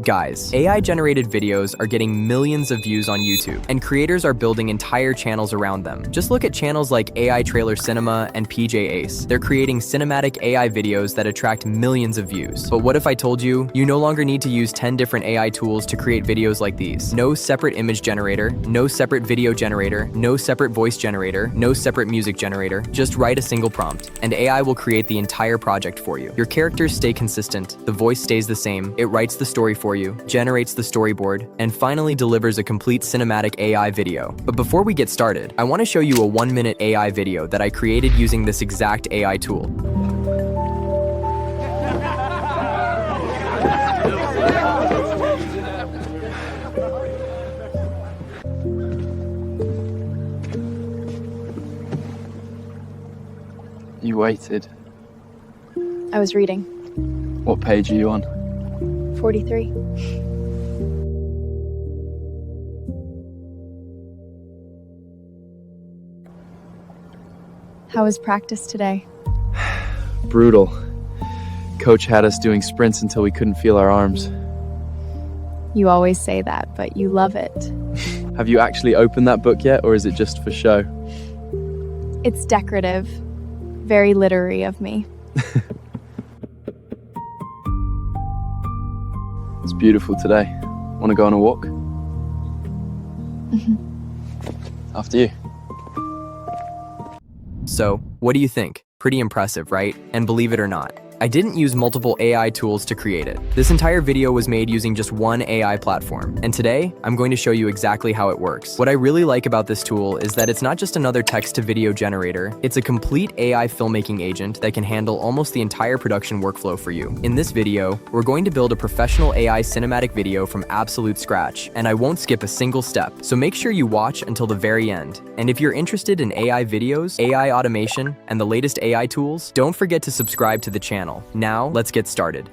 Guys, AI-generated videos are getting millions of views on YouTube, and creators are building entire channels around them. Just look at channels like AI Trailer Cinema and PJ Ace. They're creating cinematic AI videos that attract millions of views. But what if I told you, you no longer need to use 10 different AI tools to create videos like these? No separate image generator, no separate video generator, no separate voice generator, no separate music generator. Just write a single prompt, and AI will create the entire project for you. Your characters stay consistent, the voice stays the same, it writes the story for you, generates the storyboard, and finally delivers a complete cinematic AI video. But before we get started, I want to show you a 1-minute AI video that I created using this exact AI tool. You waited. I was reading. What page are you on? 43. How was practice today? Brutal. Coach had us doing sprints until we couldn't feel our arms. You always say that, but you love it. Have you actually opened that book yet, or is it just for show? It's decorative. Very literary of me. It's beautiful today. Want to go on a walk? After you. So, what do you think? Pretty impressive, right? And believe it or not, I didn't use multiple AI tools to create it. This entire video was made using just one AI platform, and today, I'm going to show you exactly how it works. What I really like about this tool is that it's not just another text-to-video generator, it's a complete AI filmmaking agent that can handle almost the entire production workflow for you. In this video, we're going to build a professional AI cinematic video from absolute scratch, and I won't skip a single step, so make sure you watch until the very end. And if you're interested in AI videos, AI automation, and the latest AI tools, don't forget to subscribe to the channel. Now, let's get started.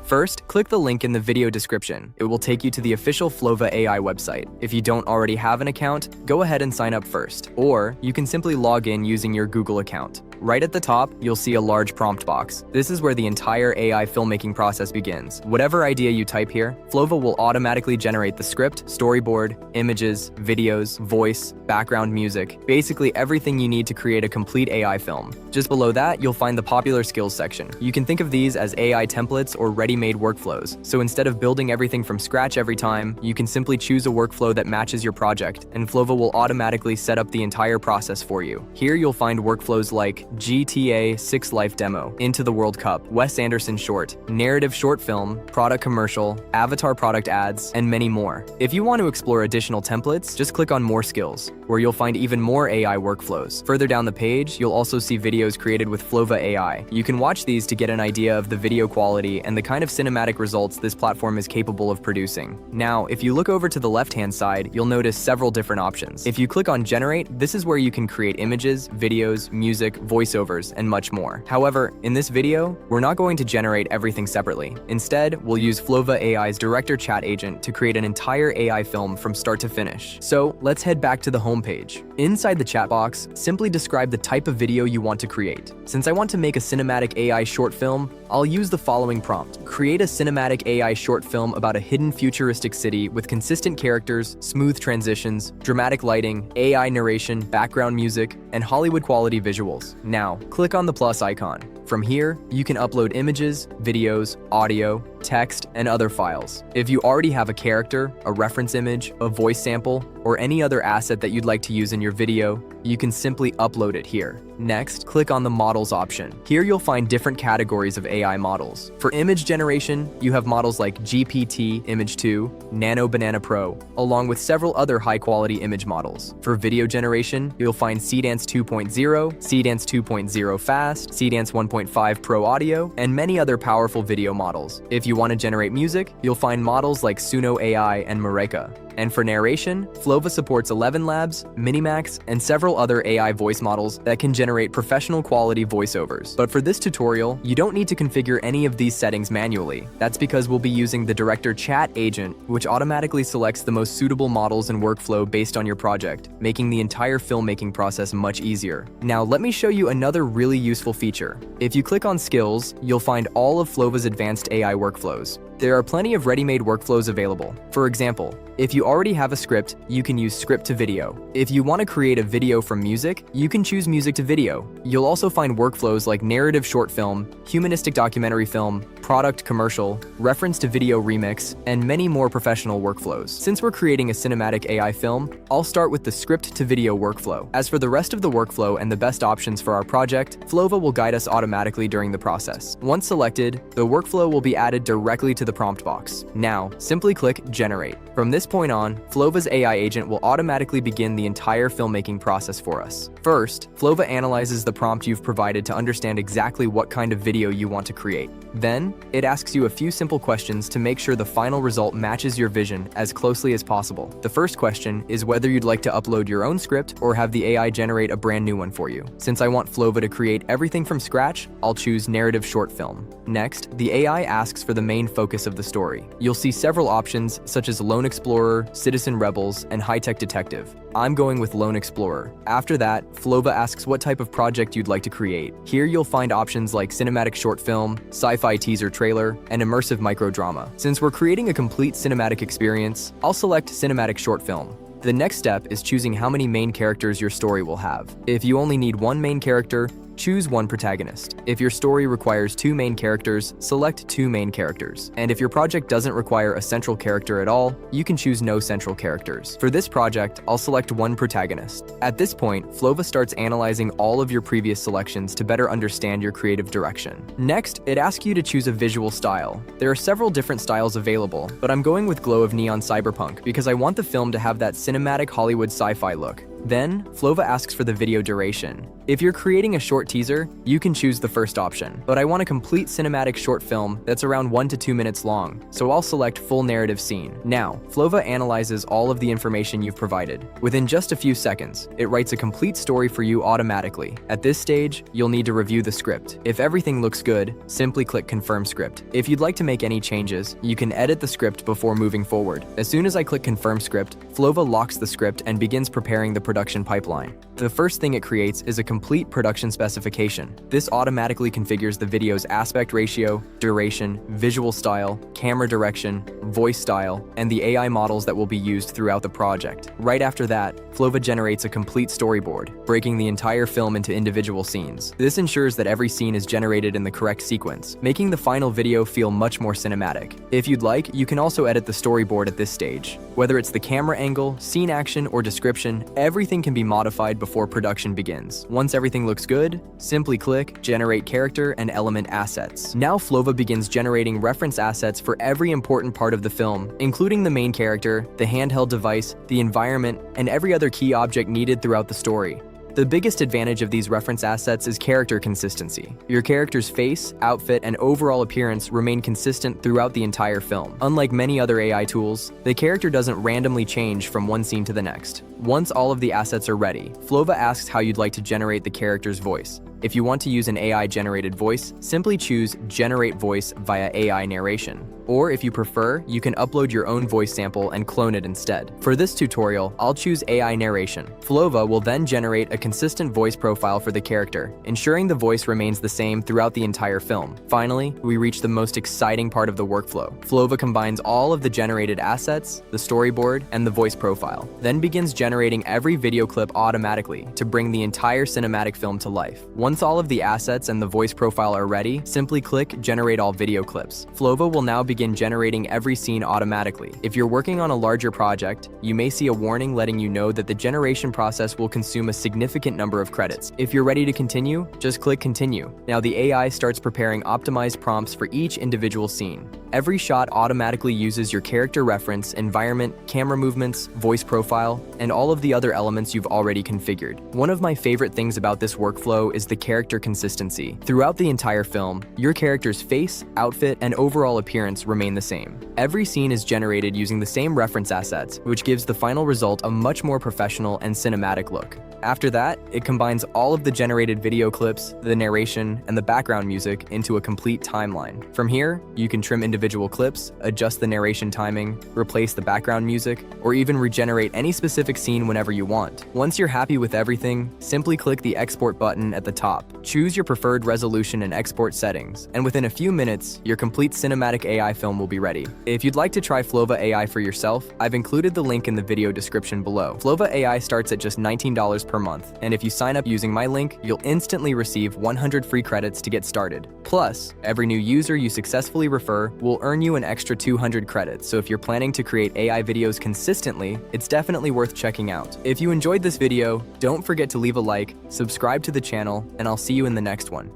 First, click the link in the video description. It will take you to the official Flova AI website. If you don't already have an account, go ahead and sign up first. Or, you can simply log in using your Google account. Right at the top, you'll see a large prompt box. This is where the entire AI filmmaking process begins. Whatever idea you type here, Flova will automatically generate the script, storyboard, images, videos, voice, background music, basically everything you need to create a complete AI film. Just below that, you'll find the popular skills section. You can think of these as AI templates or ready-made workflows. So instead of building everything from scratch every time, you can simply choose a workflow that matches your project, and Flova will automatically set up the entire process for you. Here you'll find workflows like GTA 6 Life Demo, Into the World Cup, Wes Anderson Short, Narrative Short Film, Product Commercial, Avatar Product Ads, and many more. If you want to explore additional templates, just click on More Skills, where you'll find even more AI workflows. Further down the page, you'll also see videos created with Flova AI. You can watch these to get an idea of the video quality and the kind of cinematic results this platform is capable of producing. Now, if you look over to the left-hand side, you'll notice several different options. If you click on Generate, this is where you can create images, videos, music, voiceovers, and much more. However, in this video, we're not going to generate everything separately. Instead, we'll use Flova AI's director chat agent to create an entire AI film from start to finish. So, let's head back to the homepage. Inside the chat box, simply describe the type of video you want to create. Since I want to make a cinematic AI short film, I'll use the following prompt. Create a cinematic AI short film about a hidden futuristic city with consistent characters, smooth transitions, dramatic lighting, AI narration, background music, and Hollywood quality visuals. Now, click on the plus icon. From here, you can upload images, videos, audio, text, and other files. If you already have a character, a reference image, a voice sample, or any other asset that you'd like to use in your video, you can simply upload it here. Next, click on the Models option. Here you'll find different categories of AI models. For image generation, you have models like GPT Image 2, Nano Banana Pro, along with several other high-quality image models. For video generation, you'll find Seedance 2.0, Seedance 2.0 Fast, Seedance 1.5 Pro Audio, and many other powerful video models. If you want to generate music, you'll find models like Suno AI and Mareka. And for narration, Flova supports 11 Labs, Minimax, and several other AI voice models that can generate professional quality voiceovers. But for this tutorial, you don't need to configure any of these settings manually. That's because we'll be using the Director Chat agent, which automatically selects the most suitable models and workflow based on your project, making the entire filmmaking process much easier. Now, let me show you another really useful feature. If you click on Skills, you'll find all of Flova's advanced AI workflows. There are plenty of ready-made workflows available. For example, if you already have a script, you can use script to video. If you want to create a video from music, you can choose music to video. You'll also find workflows like narrative short film, humanistic documentary film, product commercial, reference to video remix, and many more professional workflows. Since we're creating a cinematic AI film, I'll start with the script to video workflow. As for the rest of the workflow and the best options for our project, Flova will guide us automatically during the process. Once selected, the workflow will be added directly to the prompt box. Now, simply click Generate. From this point on, Flova's AI agent will automatically begin the entire filmmaking process for us. First, Flova analyzes the prompt you've provided to understand exactly what kind of video you want to create. Then, it asks you a few simple questions to make sure the final result matches your vision as closely as possible. The first question is whether you'd like to upload your own script or have the AI generate a brand new one for you. Since I want Flova to create everything from scratch, I'll choose narrative short film. Next, the AI asks for the main focus of the story. You'll see several options such as Lone Explorer, Citizen Rebels, and High-Tech Detective. I'm going with Lone Explorer. After that, Flova asks what type of project you'd like to create. Here you'll find options like cinematic short film, sci-fi teaser trailer, and immersive microdrama. Since we're creating a complete cinematic experience, I'll select cinematic short film. The next step is choosing how many main characters your story will have. If you only need one main character, choose one protagonist. If your story requires two main characters, select two main characters. And if your project doesn't require a central character at all, you can choose no central characters. For this project, I'll select one protagonist. At this point, Flova starts analyzing all of your previous selections to better understand your creative direction. Next, it asks you to choose a visual style. There are several different styles available, but I'm going with Glow of Neon Cyberpunk because I want the film to have that cinematic Hollywood sci-fi look. Then, Flova asks for the video duration. If you're creating a short teaser, you can choose the first option, but I want a complete cinematic short film that's around 1 to 2 minutes long, so I'll select full narrative scene. Now, Flova analyzes all of the information you've provided. Within just a few seconds, it writes a complete story for you automatically. At this stage, you'll need to review the script. If everything looks good, simply click Confirm Script. If you'd like to make any changes, you can edit the script before moving forward. As soon as I click Confirm Script, Flova locks the script and begins preparing the production pipeline. The first thing it creates is a complete production specification. This automatically configures the video's aspect ratio, duration, visual style, camera direction, voice style, and the AI models that will be used throughout the project. Right after that, Flova generates a complete storyboard, breaking the entire film into individual scenes. This ensures that every scene is generated in the correct sequence, making the final video feel much more cinematic. If you'd like, you can also edit the storyboard at this stage. Whether it's the camera angle, scene action, or description, everything can be modified before production begins. Once everything looks good, simply click Generate Character and Element Assets. Now Flova begins generating reference assets for every important part of the film, including the main character, the handheld device, the environment, and every other key object needed throughout the story. The biggest advantage of these reference assets is character consistency. Your character's face, outfit, and overall appearance remain consistent throughout the entire film. Unlike many other AI tools, the character doesn't randomly change from one scene to the next. Once all of the assets are ready, Flova asks how you'd like to generate the character's voice. If you want to use an AI-generated voice, simply choose Generate Voice via AI narration. Or if you prefer, you can upload your own voice sample and clone it instead. For this tutorial, I'll choose AI narration. Flova will then generate a consistent voice profile for the character, ensuring the voice remains the same throughout the entire film. Finally, we reach the most exciting part of the workflow. Flova combines all of the generated assets, the storyboard, and the voice profile, then begins generating every video clip automatically to bring the entire cinematic film to life. Once all of the assets and the voice profile are ready, simply click Generate All Video Clips. Flova will now begin generating every scene automatically. If you're working on a larger project, you may see a warning letting you know that the generation process will consume a significant number of credits. If you're ready to continue, just click Continue. Now the AI starts preparing optimized prompts for each individual scene. Every shot automatically uses your character reference, environment, camera movements, voice profile, and all of the other elements you've already configured. One of my favorite things about this workflow is the character consistency. Throughout the entire film, your character's face, outfit, and overall appearance details remain the same. Every scene is generated using the same reference assets, which gives the final result a much more professional and cinematic look. After that, it combines all of the generated video clips, the narration, and the background music into a complete timeline. From here, you can trim individual clips, adjust the narration timing, replace the background music, or even regenerate any specific scene whenever you want. Once you're happy with everything, simply click the export button at the top. Choose your preferred resolution and export settings, and within a few minutes, your complete cinematic AI film will be ready. If you'd like to try Flova AI for yourself, I've included the link in the video description below. Flova AI starts at just $19 per month, and if you sign up using my link, you'll instantly receive 100 free credits to get started. Plus, every new user you successfully refer will earn you an extra 200 credits, so if you're planning to create AI videos consistently, it's definitely worth checking out. If you enjoyed this video, don't forget to leave a like, subscribe to the channel, and I'll see you in the next one.